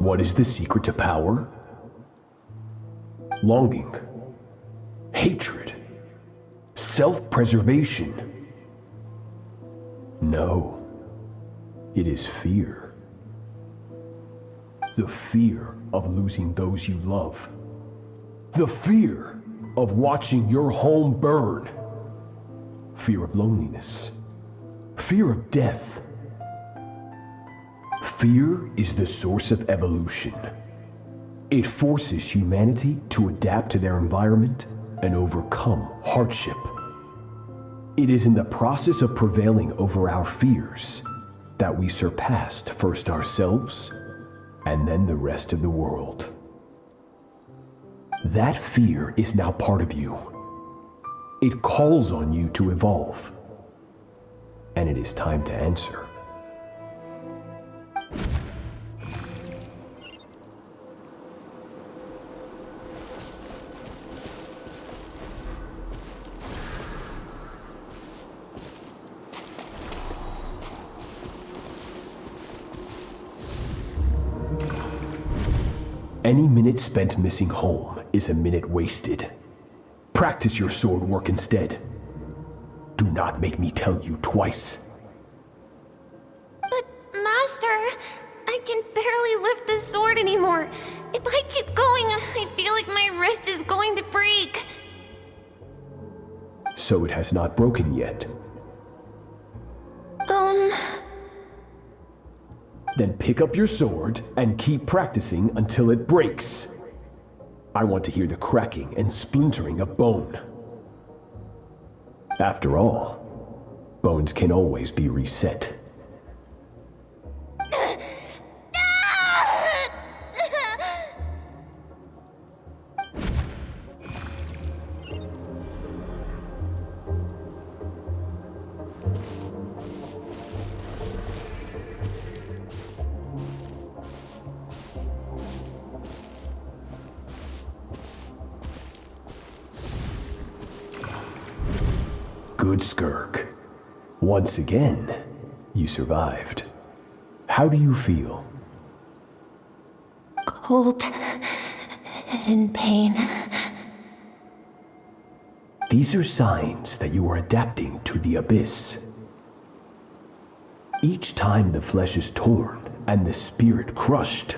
What is the secret to power? Longing, hatred, self-preservation. No, it is fear. The fear of losing those you love. The fear of watching your home burn. Fear of loneliness. Fear of death. Fear is the source of evolution. It forces humanity to adapt to their environment and overcome hardship. It is in the process of prevailing over our fears that we surpassed first ourselves and then the rest of the world. That fear is now part of you. It calls on you to evolve. And it is time to answer. Any minute spent missing home is a minute wasted. Practice your sword work instead. Do not make me tell you twice. But, Master, I can barely lift the sword anymore. If I keep going, I feel like my wrist is going to break. So it has not broken yet. Then pick up your sword and keep practicing until it breaks. I want to hear the cracking and splintering of bone. After all, bones can always be reset. Good, Skirk. Once again, you survived. How do you feel? Cold and pain. These are signs that you are adapting to the abyss. Each time the flesh is torn and the spirit crushed,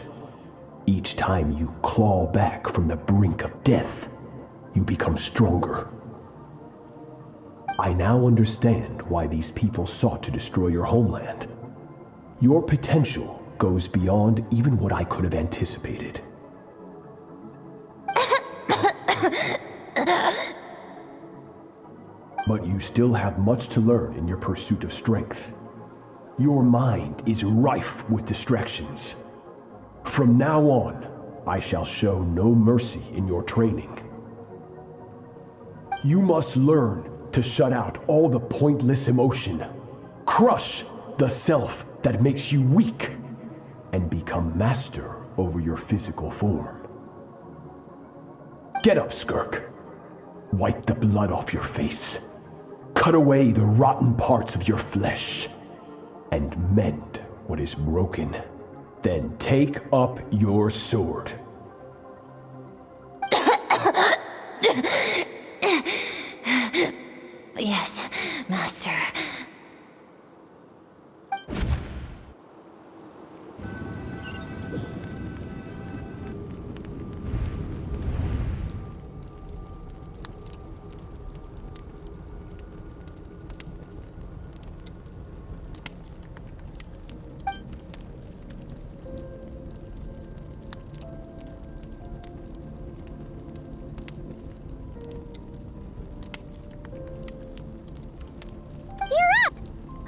each time you claw back from the brink of death, you become stronger. I now understand why these people sought to destroy your homeland. Your potential goes beyond even what I could have anticipated. But you still have much to learn in your pursuit of strength. Your mind is rife with distractions. From now on, I shall show no mercy in your training. You must learn to shut out all the pointless emotion, crush the self that makes you weak, and become master over your physical form. Get up, Skirk. Wipe the blood off your face. Cut away the rotten parts of your flesh, and mend what is broken. Then take up your sword. Yes, Master.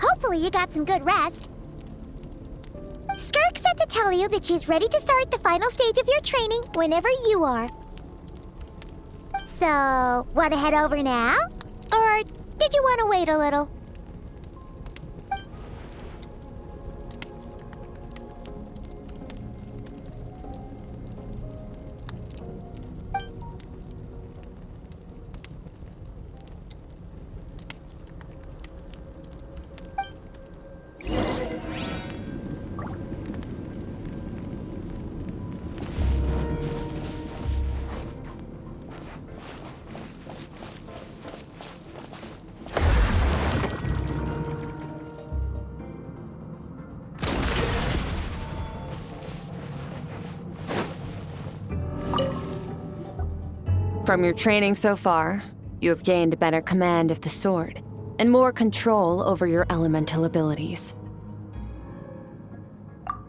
Hopefully you got some good rest. Skirk said to tell you that she's ready to start the final stage of your training whenever you are. So, want to head over now? Or did you want to wait a little? From your training so far, you have gained better command of the sword and more control over your elemental abilities.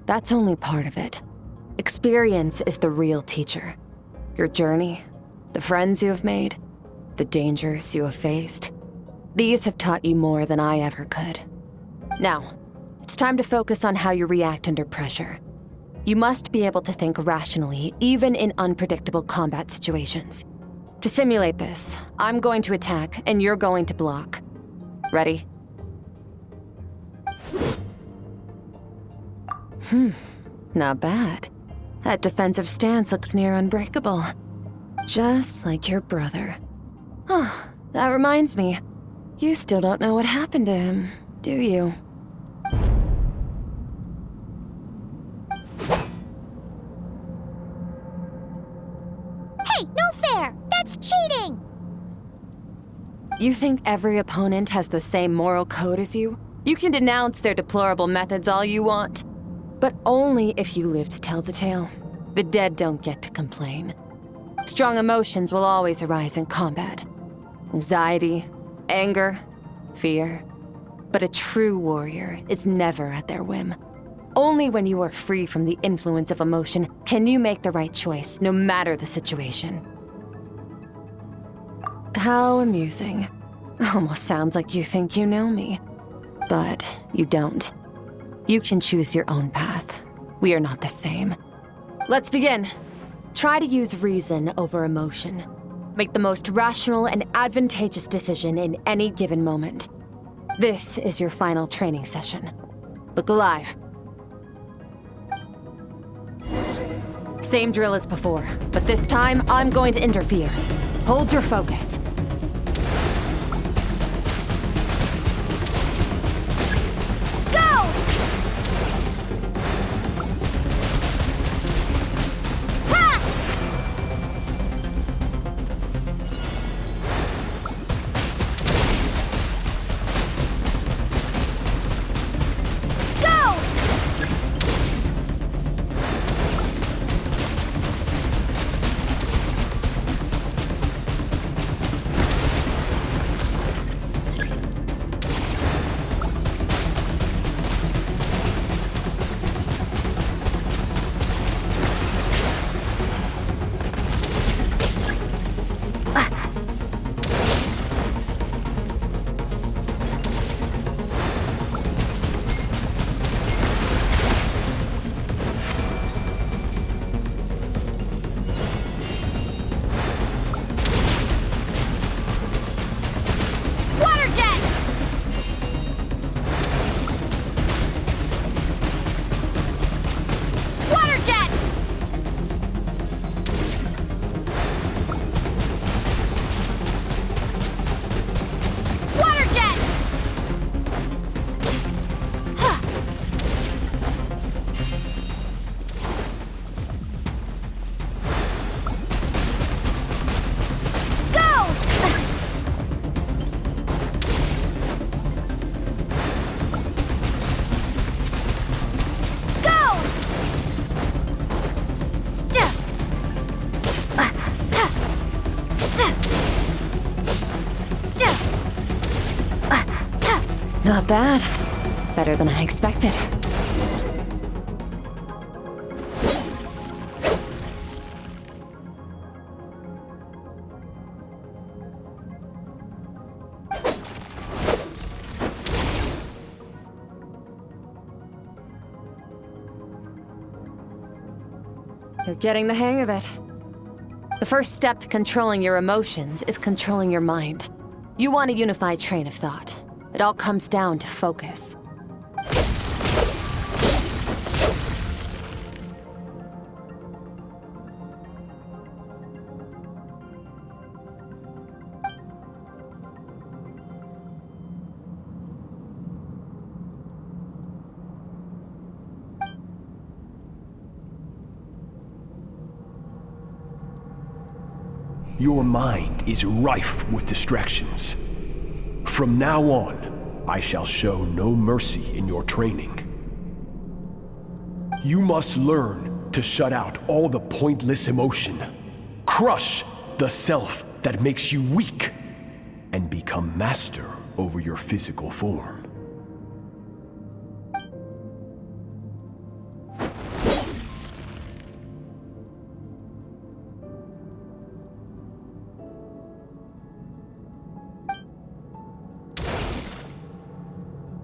That's only part of it. Experience is the real teacher. Your journey, the friends you have made, the dangers you have faced. These have taught you more than I ever could. Now, it's time to focus on how you react under pressure. You must be able to think rationally, even in unpredictable combat situations. To simulate this, I'm going to attack and you're going to block. Ready? Not bad. That defensive stance looks near unbreakable. Just like your brother. Oh, that reminds me. You still don't know what happened to him, do you? Hey, no fair! That's cheating! You think every opponent has the same moral code as you? You can denounce their deplorable methods all you want. But only if you live to tell the tale. The dead don't get to complain. Strong emotions will always arise in combat. Anxiety, anger, fear. But a true warrior is never at their whim. Only when you are free from the influence of emotion can you make the right choice, no matter the situation. How amusing. Almost sounds like you think you know me. But you don't. You can choose your own path. We are not the same. Let's begin. Try to use reason over emotion. Make the most rational and advantageous decision in any given moment. This is your final training session. Look alive. Same drill as before, but this time I'm going to interfere. Hold your focus. Not bad. Better than I expected. You're getting the hang of it. The first step to controlling your emotions is controlling your mind. You want a unified train of thought. It all comes down to focus. Your mind is rife with distractions. From now on, I shall show no mercy in your training. You must learn to shut out all the pointless emotion. Crush the self that makes you weak and become master over your physical form.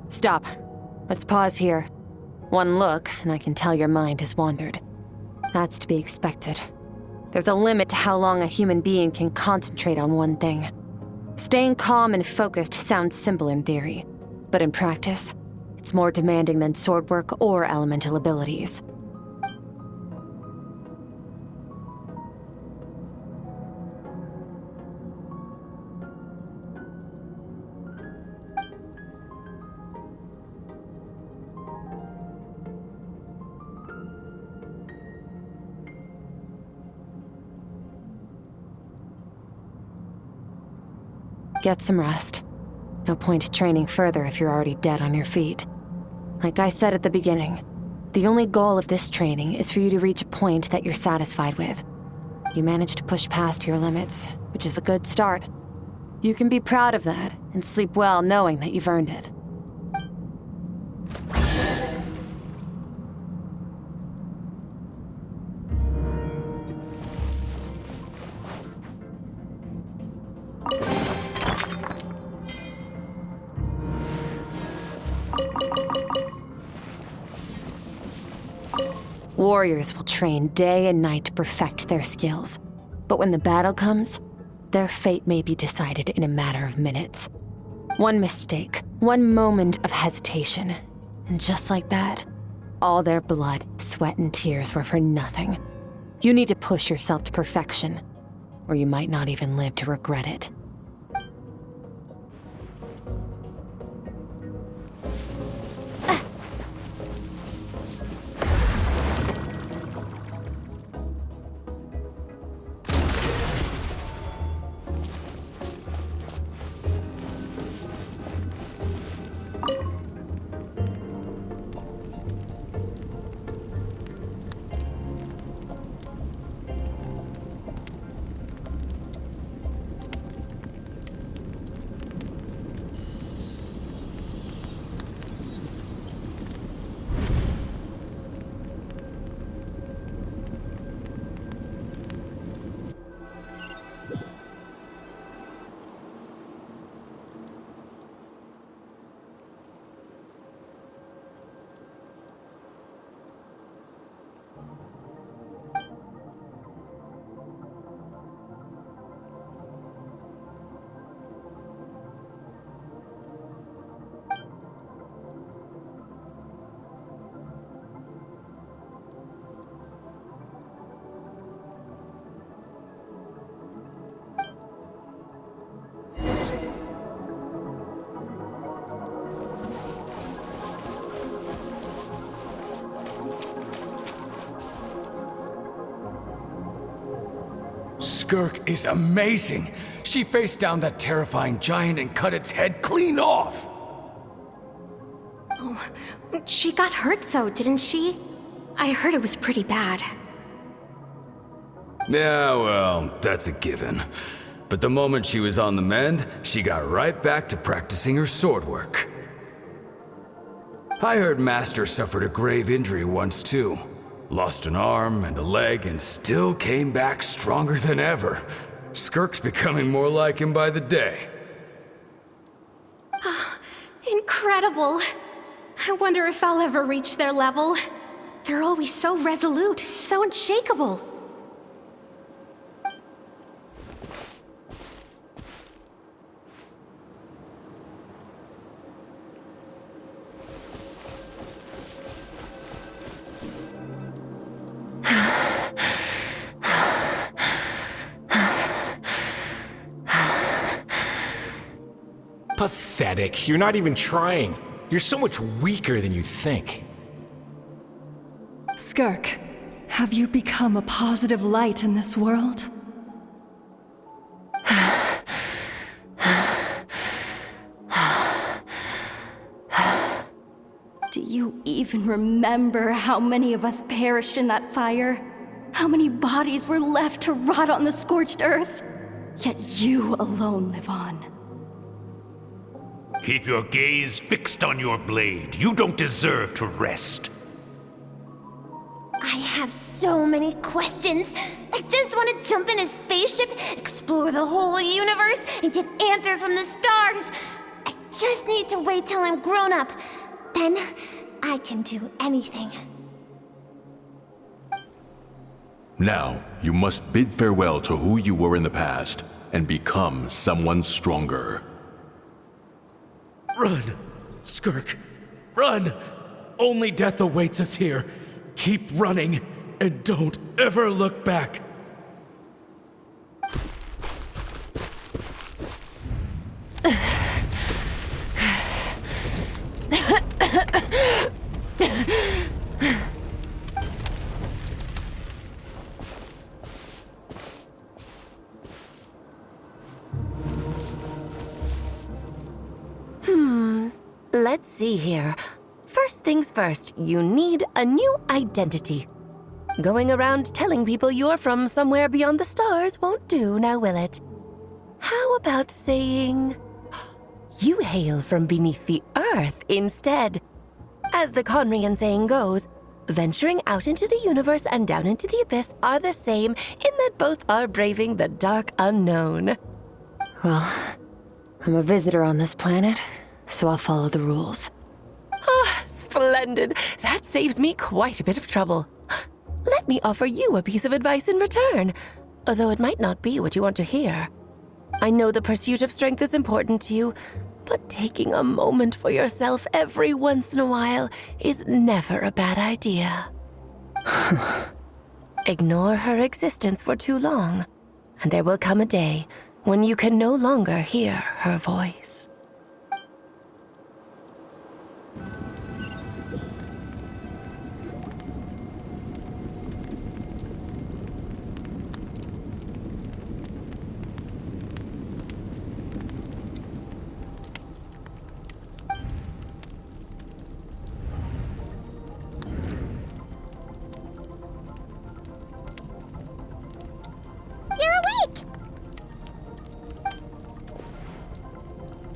Stop. Let's pause here. One look, and I can tell your mind has wandered. That's to be expected. There's a limit to how long a human being can concentrate on one thing. Staying calm and focused sounds simple in theory, but in practice, it's more demanding than sword work or elemental abilities. Get some rest. No point training further if you're already dead on your feet. Like I said at the beginning, the only goal of this training is for you to reach a point that you're satisfied with. You managed to push past your limits, which is a good start. You can be proud of that and sleep well knowing that you've earned it. Warriors will train day and night to perfect their skills. But when the battle comes, their fate may be decided in a matter of minutes. One mistake, one moment of hesitation, and just like that, all their blood, sweat, and tears were for nothing. You need to push yourself to perfection, or you might not even live to regret it. Skirk is amazing. She faced down that terrifying giant and cut its head clean off. Oh, she got hurt though, didn't she? I heard it was pretty bad. Yeah, well, that's a given. But the moment she was on the mend, she got right back to practicing her sword work. I heard Master suffered a grave injury once too. Lost an arm and a leg and still came back stronger than ever. Skirk's becoming more like him by the day. Incredible. I wonder if I'll ever reach their level. They're always so resolute, so unshakable. Pathetic. You're not even trying. You're so much weaker than you think. Skirk, have you become a positive light in this world? Do you even remember how many of us perished in that fire? How many bodies were left to rot on the scorched earth? Yet you alone live on. Keep your gaze fixed on your blade. You don't deserve to rest. I have so many questions. I just want to jump in a spaceship, explore the whole universe, and get answers from the stars. I just need to wait till I'm grown up. Then I can do anything. Now, you must bid farewell to who you were in the past and become someone stronger. Run! Skirk! Run! Only death awaits us here. Keep running, and don't ever look back. Let's see here. First things first, you need a new identity. Going around telling people you're from somewhere beyond the stars won't do, now will it? How about saying you hail from beneath the earth instead? As the Conrian saying goes, venturing out into the universe and down into the abyss are the same in that both are braving the dark unknown. Well, I'm a visitor on this planet, so I'll follow the rules. Ah, splendid. That saves me quite a bit of trouble. Let me offer you a piece of advice in return, although it might not be what you want to hear. I know the pursuit of strength is important to you, but taking a moment for yourself every once in a while is never a bad idea. Ignore her existence for too long, and there will come a day when you can no longer hear her voice.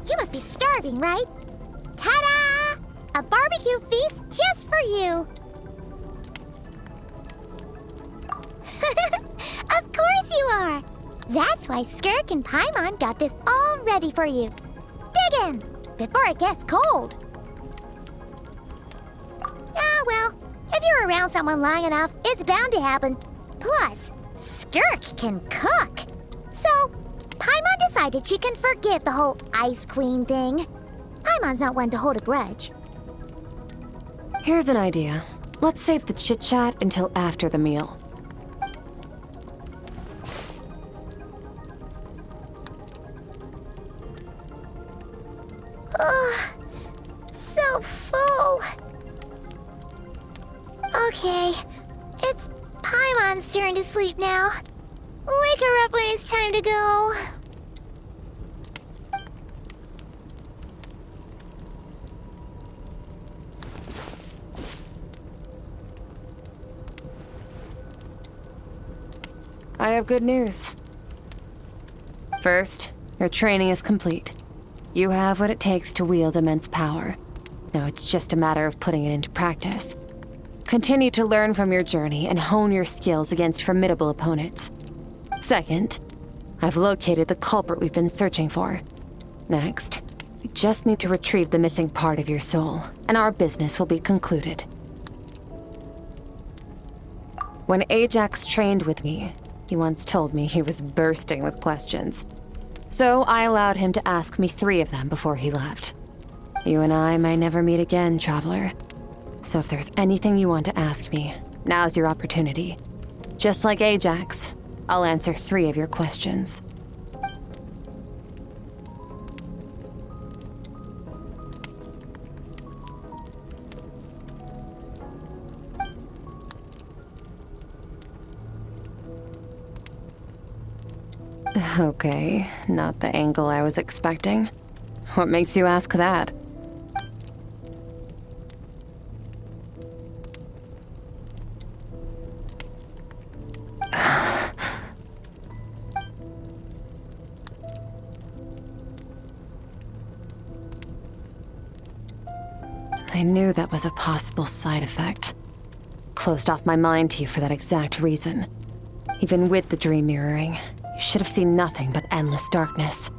You must be starving, right? Ta-da! A barbecue feast just for you! Of course you are! That's why Skirk and Paimon got this all ready for you. Dig in, before it gets cold. Ah, well, if you're around someone long enough, it's bound to happen. Plus, Skirk can cook. So, Paimon decided she can forget the whole Ice Queen thing. Paimon's not one to hold a grudge. Here's an idea. Let's save the chit-chat until after the meal. Ugh, so full. Okay, it's Paimon's turn to sleep now. Wake her up when it's time to go. I have good news. First, your training is complete. You have what it takes to wield immense power. Now it's just a matter of putting it into practice. Continue to learn from your journey and hone your skills against formidable opponents. Second, I've located the culprit we've been searching for. Next, we just need to retrieve the missing part of your soul, and our business will be concluded. When Ajax trained with me, he once told me he was bursting with questions. So I allowed him to ask me 3 of them before he left. You and I may never meet again, traveler. So if there's anything you want to ask me, now's your opportunity. Just like Ajax, I'll answer 3 of your questions. Okay, not the angle I was expecting. What makes you ask that? I knew that was a possible side effect. Closed off my mind to you for that exact reason. Even with the dream mirroring, you should have seen nothing but endless darkness.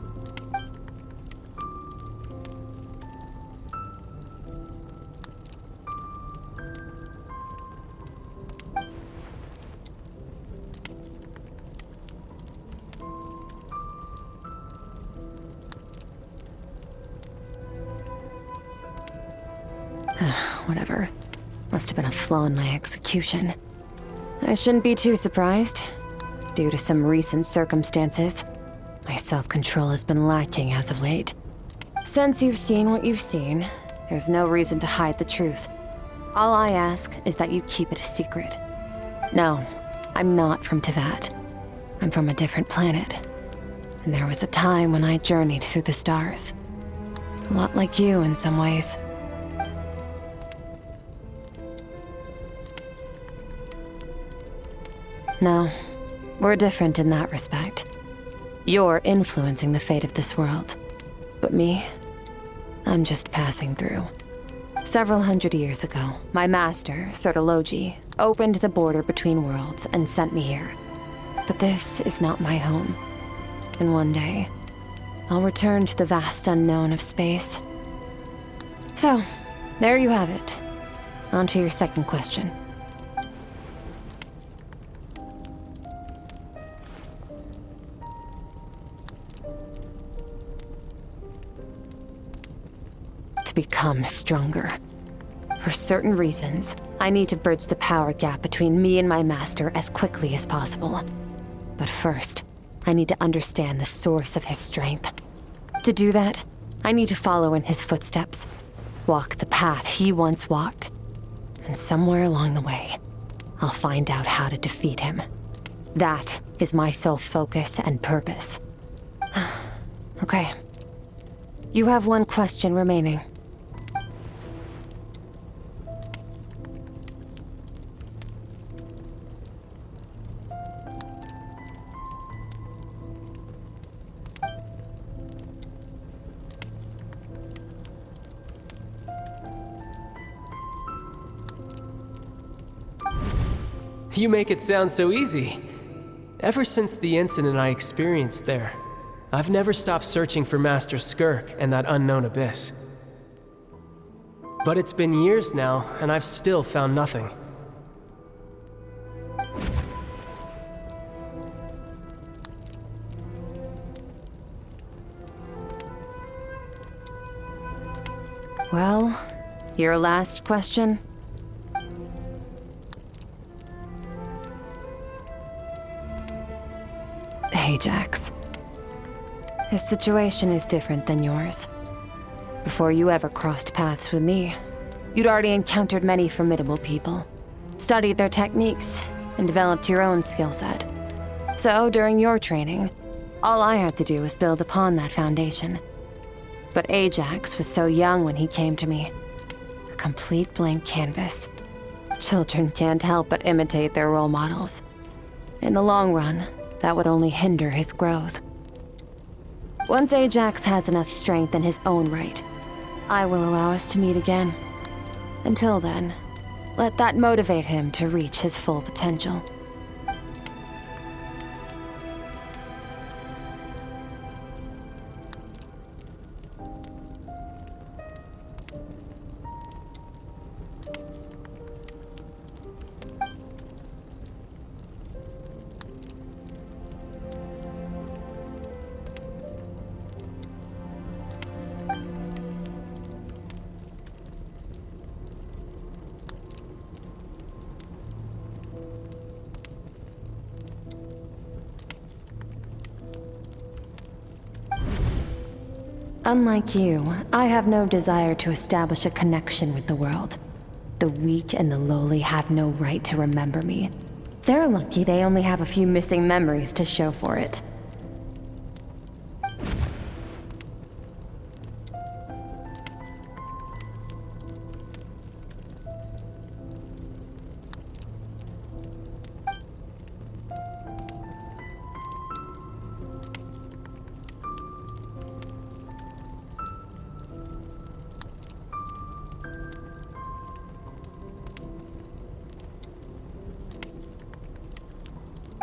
Whatever. Must have been a flaw in my execution. I shouldn't be too surprised. Due to some recent circumstances, my self-control has been lacking as of late. Since you've seen what you've seen, there's no reason to hide the truth. All I ask is that you keep it a secret. No, I'm not from Tevat. I'm from a different planet. And there was a time when I journeyed through the stars. A lot like you in some ways. No, we're different in that respect. You're influencing the fate of this world. But me, I'm just passing through. Several hundred years ago, my master, Sertologi, opened the border between worlds and sent me here. But this is not my home. And one day, I'll return to the vast unknown of space. So, there you have it. On to your second question. To become stronger. For certain reasons, I need to bridge the power gap between me and my master as quickly as possible. But first, I need to understand the source of his strength. To do that, I need to follow in his footsteps, walk the path he once walked, and somewhere along the way, I'll find out how to defeat him. That is my sole focus and purpose. Okay. You have one question remaining. You make it sound so easy. Ever since the incident I experienced there, I've never stopped searching for Master Skirk and that unknown abyss. But it's been years now, and I've still found nothing. Well, your last question? Ajax. His situation is different than yours. Before you ever crossed paths with me, you'd already encountered many formidable people, studied their techniques, and developed your own skill set. So, during your training, all I had to do was build upon that foundation. But Ajax was so young when he came to me. A complete blank canvas. Children can't help but imitate their role models. In the long run, that would only hinder his growth. Once Ajax has enough strength in his own right, I will allow us to meet again. Until then, let that motivate him to reach his full potential. Unlike you, I have no desire to establish a connection with the world. The weak and the lowly have no right to remember me. They're lucky they only have a few missing memories to show for it.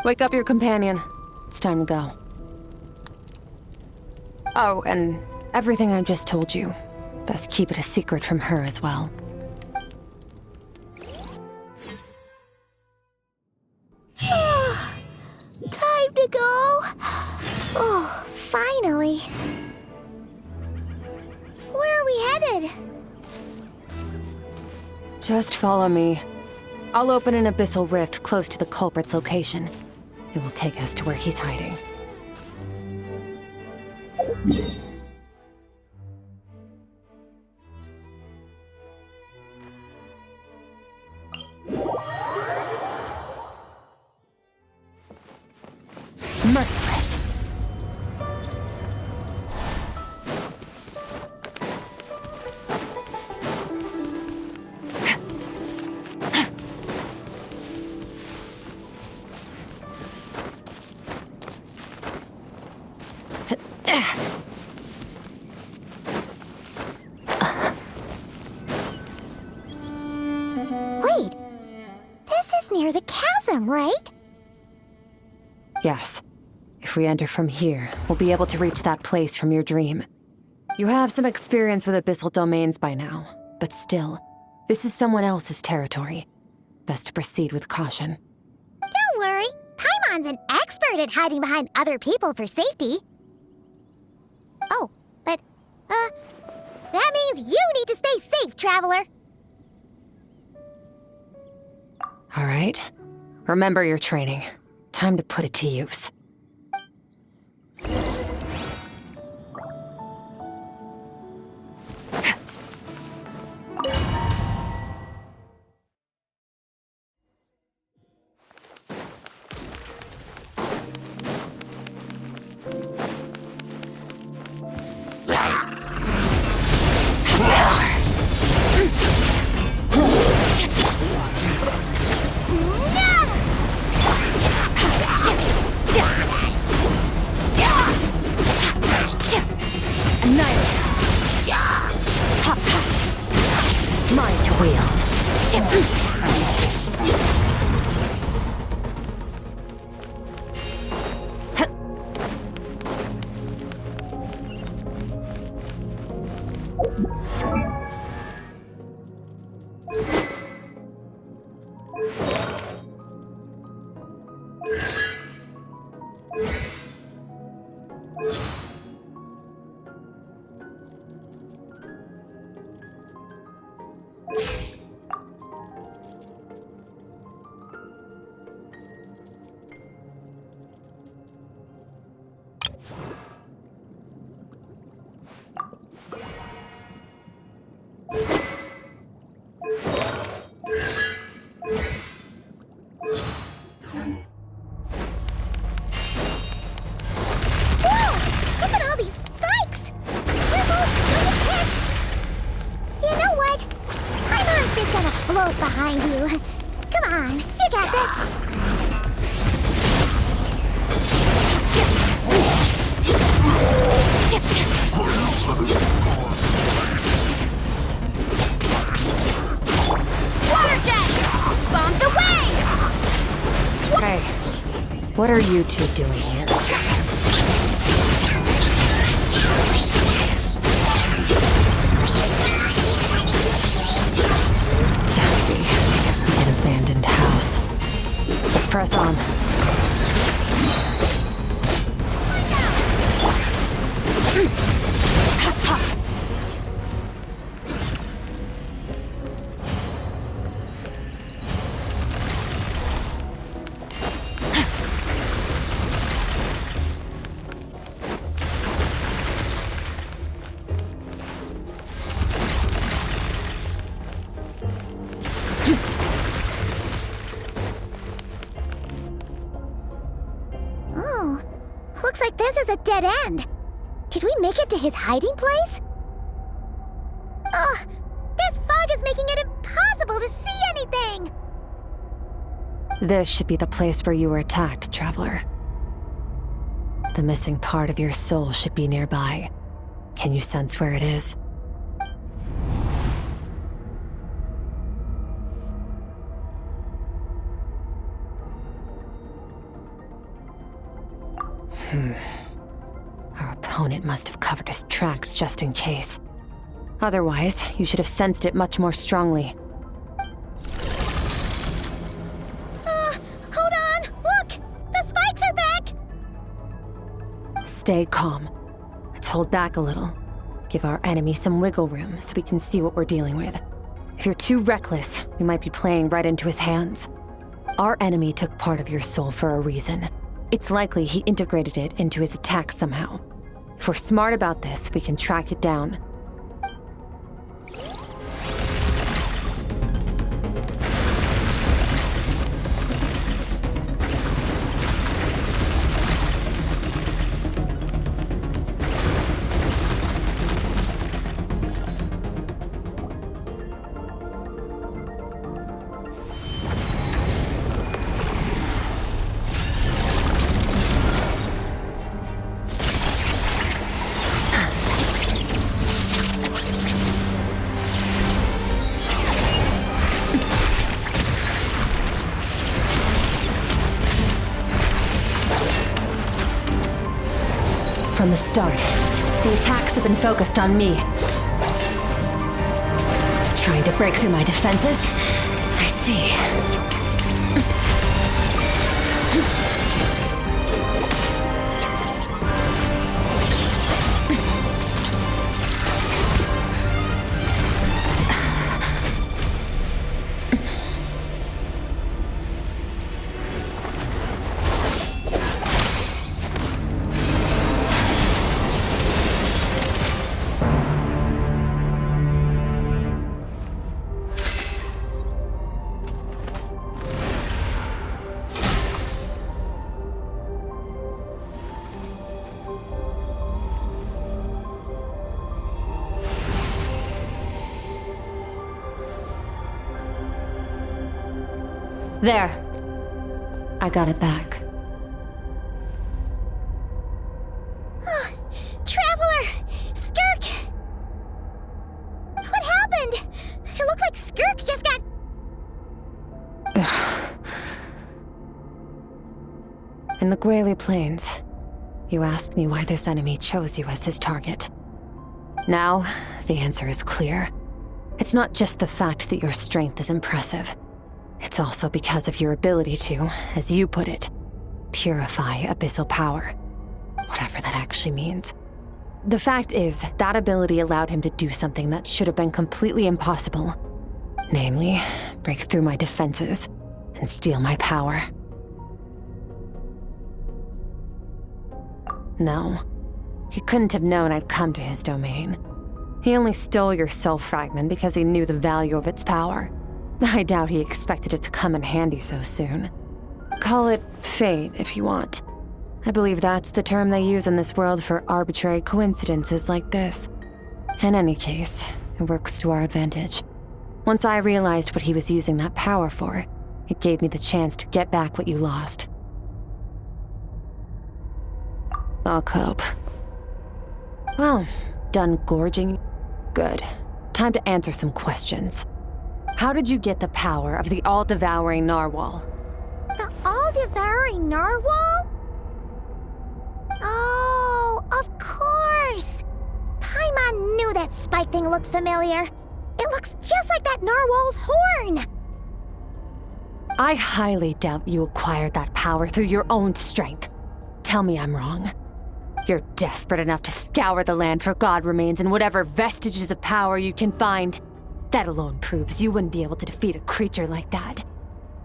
Wake up your companion. It's time to go. Oh, and everything I just told you. Best keep it a secret from her as well. Time to go. Oh, finally. Where are we headed? Just follow me. I'll open an abyssal rift close to the culprit's location. It will take us to where he's hiding. Merciless. Wait, this is near the chasm, right? Yes. If we enter from here, we'll be able to reach that place from your dream. You have some experience with abyssal domains by now, but still, this is someone else's territory. Best to proceed with caution. Don't worry, Paimon's an expert at hiding behind other people for safety. Oh, but, that means you need to stay safe, traveler. All right. Remember your training. Time to put it to use. Mine to wield. Behind you. Come on, you got this. Water jet! Bombs away! Hey, what are you two doing here? An abandoned house. Let's press on. Oh, looks like this is a dead end. Did we make it to his hiding place? Ugh, this fog is making it impossible to see anything! This should be the place where you were attacked, traveler. The missing part of your soul should be nearby. Can you sense where it is? Our opponent must have covered his tracks just in case. Otherwise, you should have sensed it much more strongly. Hold on! Look! The spikes are back! Stay calm. Let's hold back a little. Give our enemy some wiggle room so we can see what we're dealing with. If you're too reckless, we might be playing right into his hands. Our enemy took part of your soul for a reason. It's likely he integrated it into his attack somehow. If we're smart about this, we can track it down. From the start, the attacks have been focused on me. Trying to break through my defenses? I see. There. I got it back. Traveler! Skirk! What happened? It looked like Skirk just got... In the Guili Plains, you asked me why this enemy chose you as his target. Now, the answer is clear. It's not just the fact that your strength is impressive. It's also because of your ability to, as you put it, purify abyssal power. Whatever that actually means. The fact is, that ability allowed him to do something that should have been completely impossible. Namely, break through my defenses and steal my power. No, he couldn't have known I'd come to his domain. He only stole your soul fragment because he knew the value of its power. I doubt he expected it to come in handy so soon. Call it fate, if you want. I believe that's the term they use in this world for arbitrary coincidences like this. In any case, it works to our advantage. Once I realized what he was using that power for, it gave me the chance to get back what you lost. I'll cope. Well, done gorging? Good. Time to answer some questions. How did you get the power of the all-devouring narwhal? The all-devouring narwhal? Oh, of course! Paimon knew that spike thing looked familiar. It looks just like that narwhal's horn! I highly doubt you acquired that power through your own strength. Tell me I'm wrong. You're desperate enough to scour the land for god remains and whatever vestiges of power you can find. That alone proves you wouldn't be able to defeat a creature like that.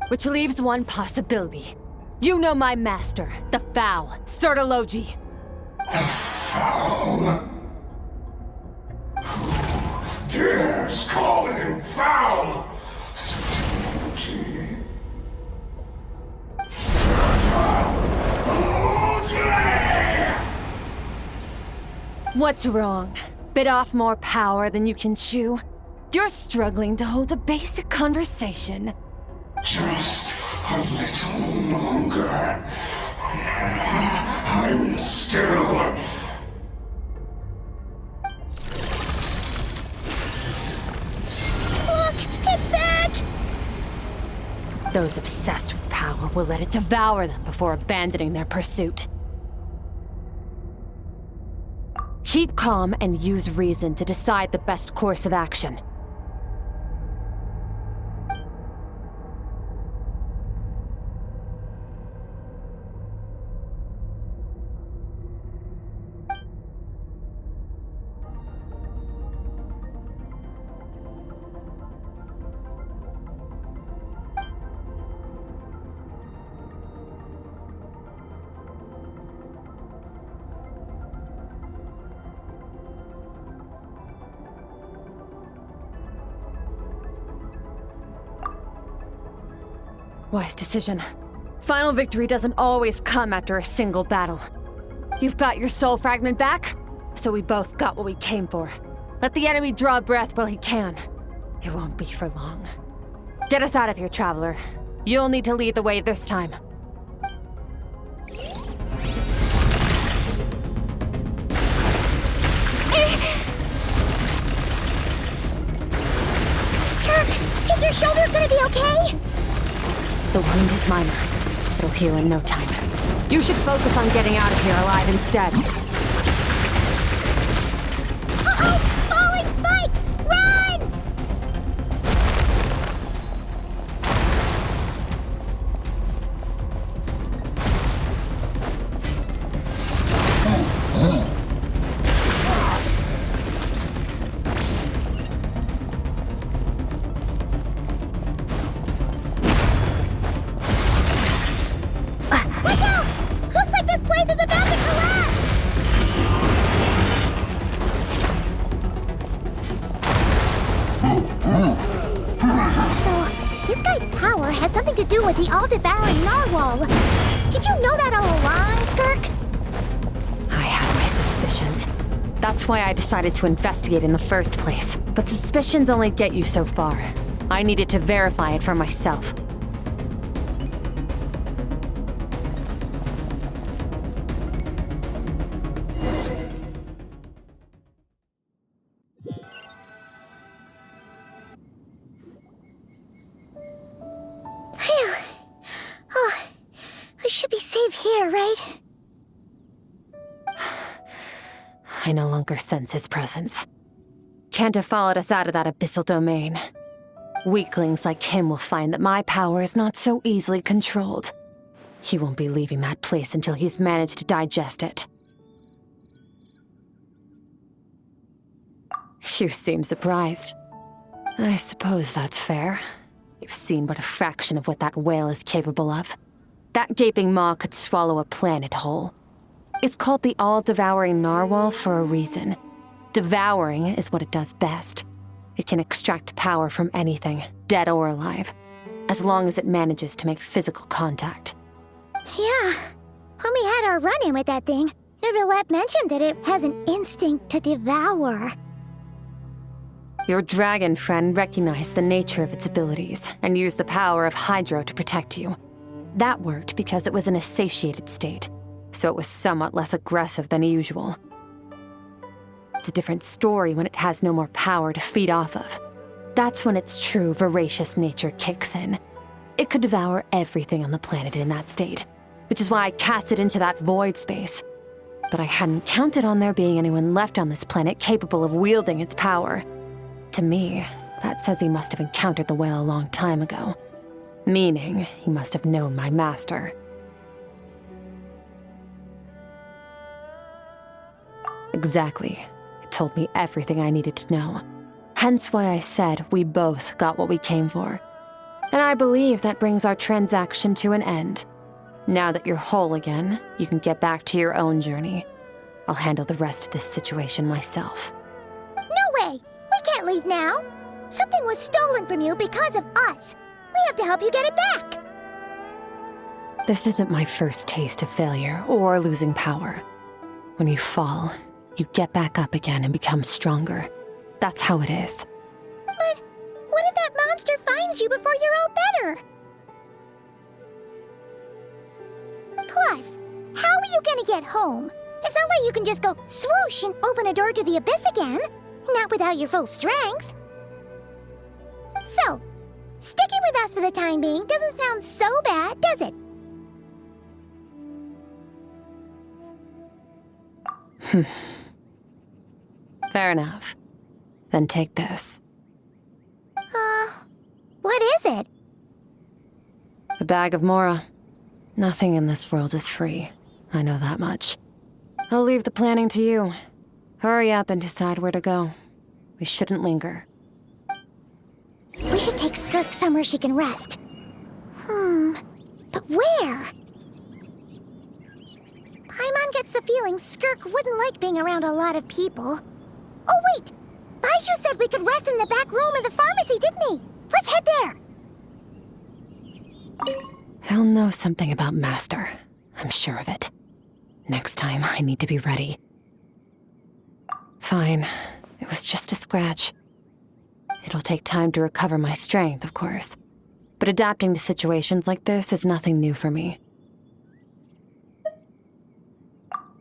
Which leaves one possibility. You know my master, the Foul, Sertologi. The Foul? Who dares call him Foul? Sertologi. What's wrong? Bit off more power than you can chew? You're struggling to hold a basic conversation. Just a little longer. I'm still... Look! It's back! Those obsessed with power will let it devour them before abandoning their pursuit. Keep calm and use reason to decide the best course of action. Wise decision. Final victory doesn't always come after a single battle. You've got your soul fragment back, so we both got what we came for. Let the enemy draw breath while he can. It won't be for long. Get us out of here, Traveler. You'll need to lead the way this time. Skirk, is your shoulder gonna be okay? The wound is minor. It'll heal in no time. You should focus on getting out of here alive instead. Uh-oh! Falling spikes! Run! Watch out! Looks like this place is about to collapse! So, this guy's power has something to do with the all-devouring narwhal. Did you know that all along, Skirk? I had my suspicions. That's why I decided to investigate in the first place. But suspicions only get you so far. I needed to verify it for myself. Phew. Oh, we should be safe here, right? I no longer sense his presence. Can't have followed us out of that abyssal domain. Weaklings like him will find that my power is not so easily controlled. He won't be leaving that place until he's managed to digest it. You seem surprised. I suppose that's fair. You've seen but a fraction of what that whale is capable of. That gaping maw could swallow a planet whole. It's called the all-devouring narwhal for a reason. Devouring is what it does best. It can extract power from anything, dead or alive, as long as it manages to make physical contact. Yeah. When we had our run-in with that thing, Neverlet mentioned that it has an instinct to devour. Your dragon friend recognized the nature of its abilities and used the power of Hydro to protect you. That worked because it was in a satiated state, so it was somewhat less aggressive than usual. It's a different story when it has no more power to feed off of. That's when its true voracious nature kicks in. It could devour everything on the planet in that state, which is why I cast it into that void space. But I hadn't counted on there being anyone left on this planet capable of wielding its power. To me, that says he must have encountered the whale a long time ago. Meaning, he must have known my master. Exactly. It told me everything I needed to know. Hence why I said we both got what we came for. And I believe that brings our transaction to an end. Now that you're whole again, you can get back to your own journey. I'll handle the rest of this situation myself. No way! We can't leave now! Something was stolen from you because of us! We have to help you get it back! This isn't my first taste of failure or losing power. When you fall, you get back up again and become stronger. That's how it is. But what if that monster finds you before you're all better? Plus, how are you gonna get home? It's not like you can just go swoosh and open a door to the abyss again. Not without your full strength. So, sticking with us for the time being doesn't sound so bad, does it? Fair enough. Then take this. What is it? A bag of Mora. Nothing in this world is free. I know that much. I'll leave the planning to you. Hurry up and decide where to go. We shouldn't linger. We should take Skirk somewhere she can rest. But where? Paimon gets the feeling Skirk wouldn't like being around a lot of people. Oh wait! Baiju said we could rest in the back room of the pharmacy, didn't he? Let's head there! He'll know something about Master. I'm sure of it. Next time, I need to be ready. Fine. It was just a scratch. It'll take time to recover my strength, of course. But adapting to situations like this is nothing new for me.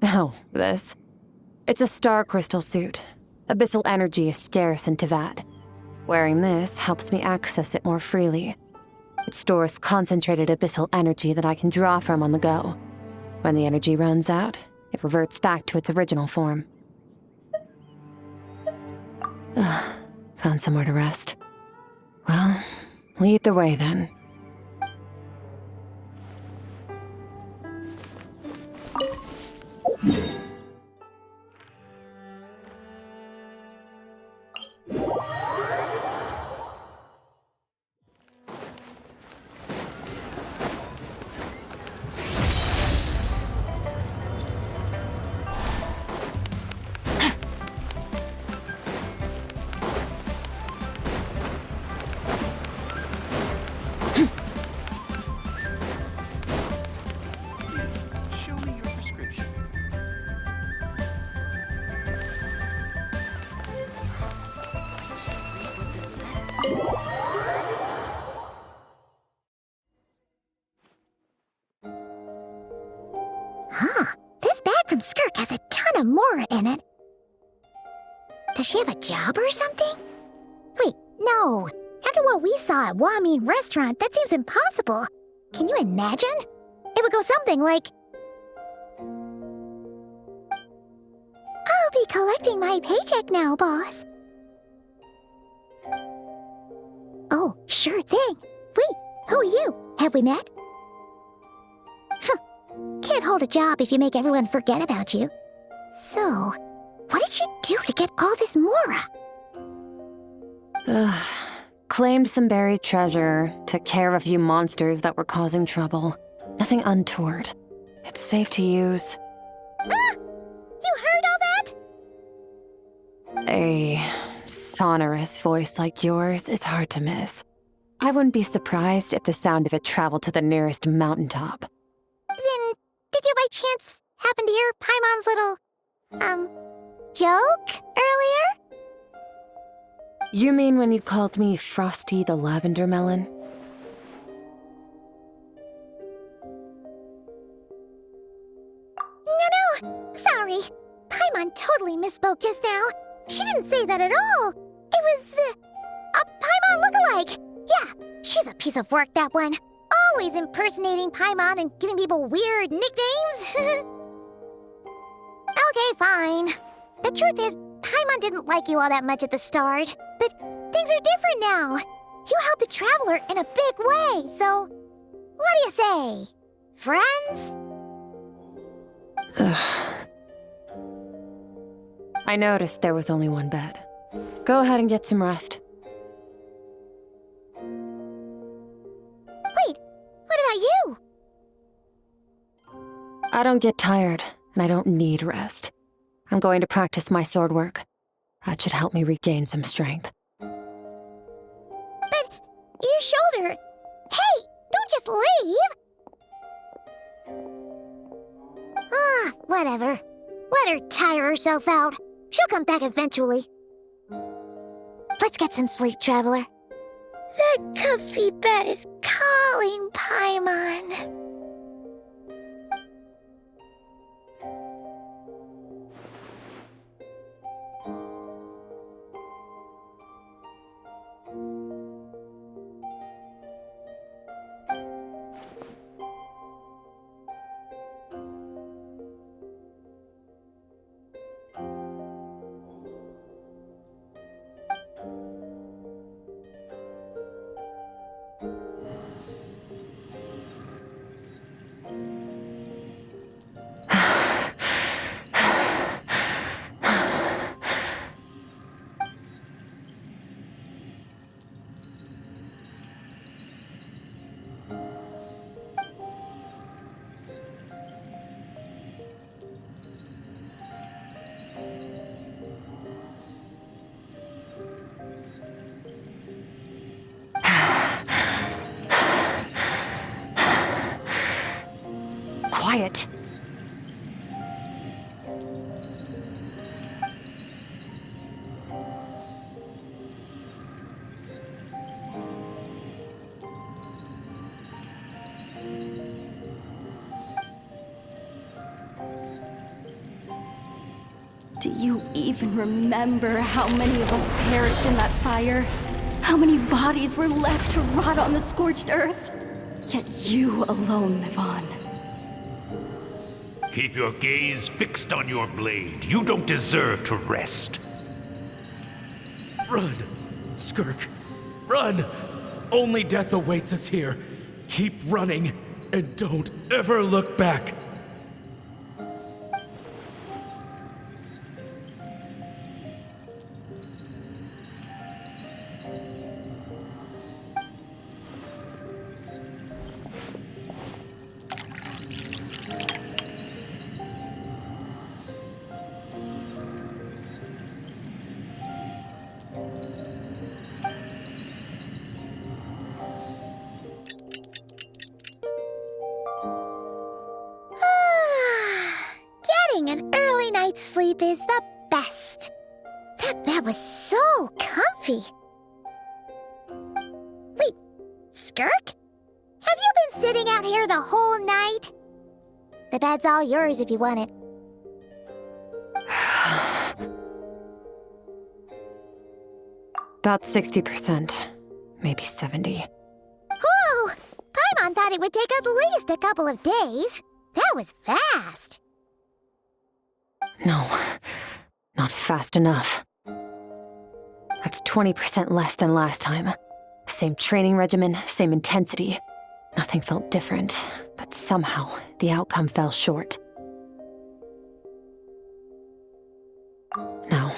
Oh, this. It's a star crystal suit. Abyssal energy is scarce in Tevat. Wearing this helps me access it more freely. It stores concentrated abyssal energy that I can draw from on the go. When the energy runs out, it reverts back to its original form. Found somewhere to rest. Well, lead the way then. This bag from Skirk has a ton of Mora in it. Does she have a job or something? Wait, no. After what we saw at Wamin Restaurant, that seems impossible. Can you imagine? It would go something like... I'll be collecting my paycheck now, boss. Oh, sure thing. Wait, who are you? Have we met? Can't hold a job if you make everyone forget about you. So, what did she do to get all this Mora? Claimed some buried treasure, took care of a few monsters that were causing trouble. Nothing untoward. It's safe to use. You heard all that? A sonorous voice like yours is hard to miss. I wouldn't be surprised if the sound of it traveled to the nearest mountaintop. Then, did you by chance happen to hear Paimon's little, joke earlier? You mean when you called me Frosty the Lavender Melon? No, sorry. Paimon totally misspoke just now. She didn't say that at all. It was, a Paimon lookalike. Yeah, she's a piece of work, that one. Always impersonating Paimon and giving people weird nicknames. Okay, fine. The truth is, Paimon didn't like you all that much at the start. But things are different now. You helped the Traveler in a big way, so... What do you say? Friends? I noticed there was only one bed. Go ahead and get some rest. Wait, what about you? I don't get tired, and I don't need rest. I'm going to practice my sword work. That should help me regain some strength. But your shoulder... Hey, don't just leave! Whatever. Let her tire herself out. She'll come back eventually. Let's get some sleep, Traveler. That comfy bed is calling, Paimon. quiet. Do you even remember how many of us perished in that fire? How many bodies were left to rot on the scorched earth? Yet you alone live on. Keep your gaze fixed on your blade. You don't deserve to rest. Run, Skirk. Run! Only death awaits us here. Keep running, and don't ever look back. Getting an early night's sleep is the best. That bed was so comfy. Wait, Skirk? Have you been sitting out here the whole night? The bed's all yours if you want it. About 60%, maybe 70. Whew! Paimon thought it would take at least a couple of days. That was fast. No, not fast enough. That's 20% less than last time. Same training regimen, same intensity. Nothing felt different, but somehow the outcome fell short. No,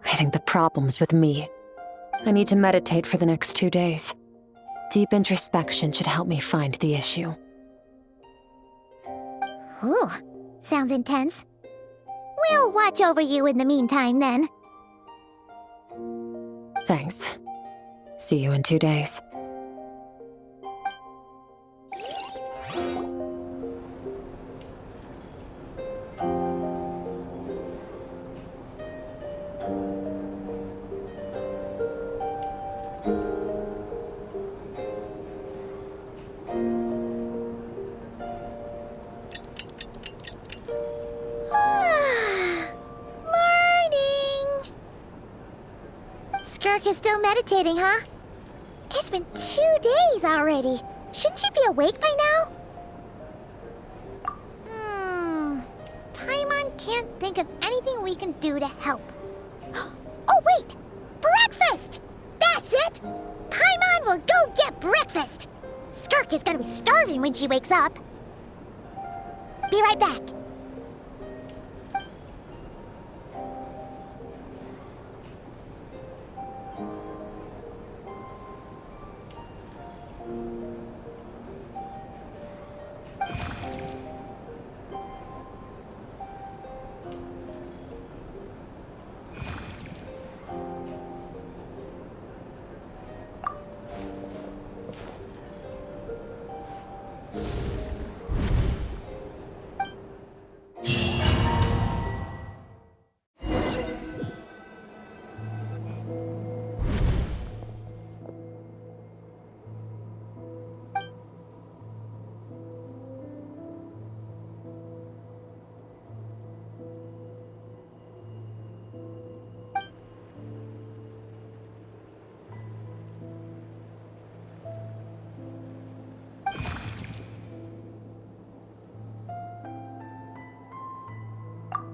I think the problem's with me. I need to meditate for the next 2 days. Deep introspection should help me find the issue. Ooh, sounds intense. We'll watch over you in the meantime, then. Thanks. See you in 2 days. Skirk is still meditating, huh? It's been 2 days already. Shouldn't she be awake by now? Paimon can't think of anything we can do to help. Oh, wait! Breakfast! That's it! Paimon will go get breakfast! Skirk is gonna be starving when she wakes up. Be right back.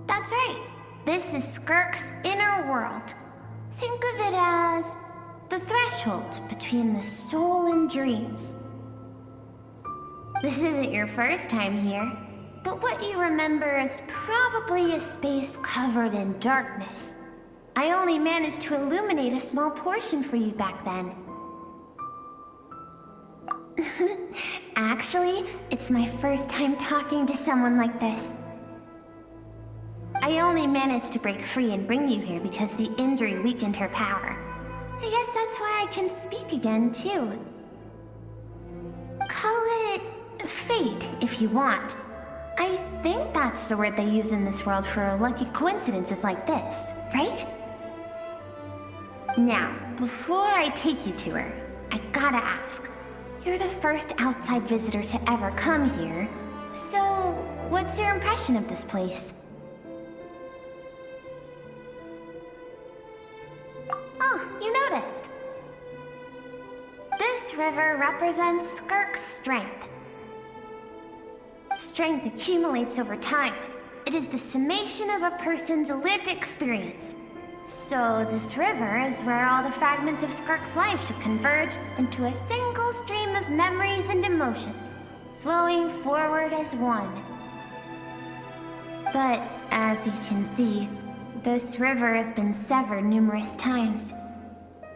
That's right. This is Skirk's inner world. Think of it as the threshold between the soul and dreams. This isn't your first time here, but what you remember is probably a space covered in darkness. I only managed to illuminate a small portion for you back then. Actually, it's my first time talking to someone like this. I only managed to break free and bring you here because the injury weakened her power. I guess that's why I can speak again, too. Call it fate, if you want. I think that's the word they use in this world for lucky coincidences like this, right? Now, before I take you to her, I gotta ask. You're the first outside visitor to ever come here, so what's your impression of this place? Oh, you noticed. This river represents Skirk's strength. Strength accumulates over time. It is the summation of a person's lived experience. So this river is where all the fragments of Skirk's life should converge into a single stream of memories and emotions, flowing forward as one. But as you can see, this river has been severed numerous times.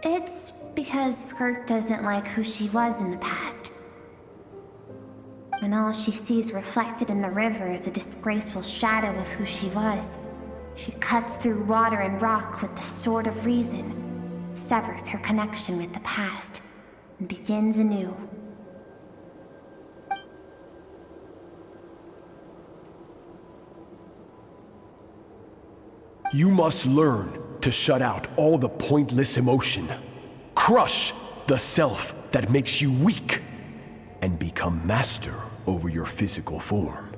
It's because Skirk doesn't like who she was in the past. And all she sees reflected in the river is a disgraceful shadow of who she was. She cuts through water and rock with the sword of reason, severs her connection with the past, and begins anew. You must learn to shut out all the pointless emotion. Crush the self that makes you weak, and become master over your physical form.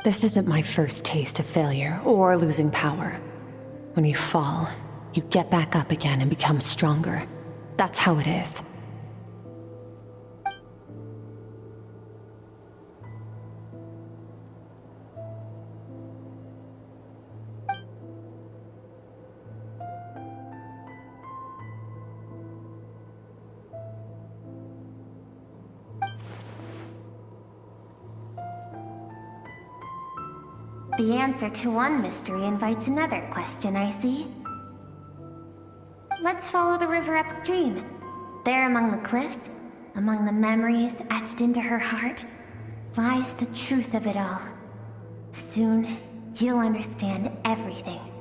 This isn't my first taste of failure or losing power. When you fall, you get back up again and become stronger. That's how it is. The answer to one mystery invites another question, I see. Let's follow the river upstream. There among the cliffs, among the memories etched into her heart, lies the truth of it all. Soon, you'll understand everything.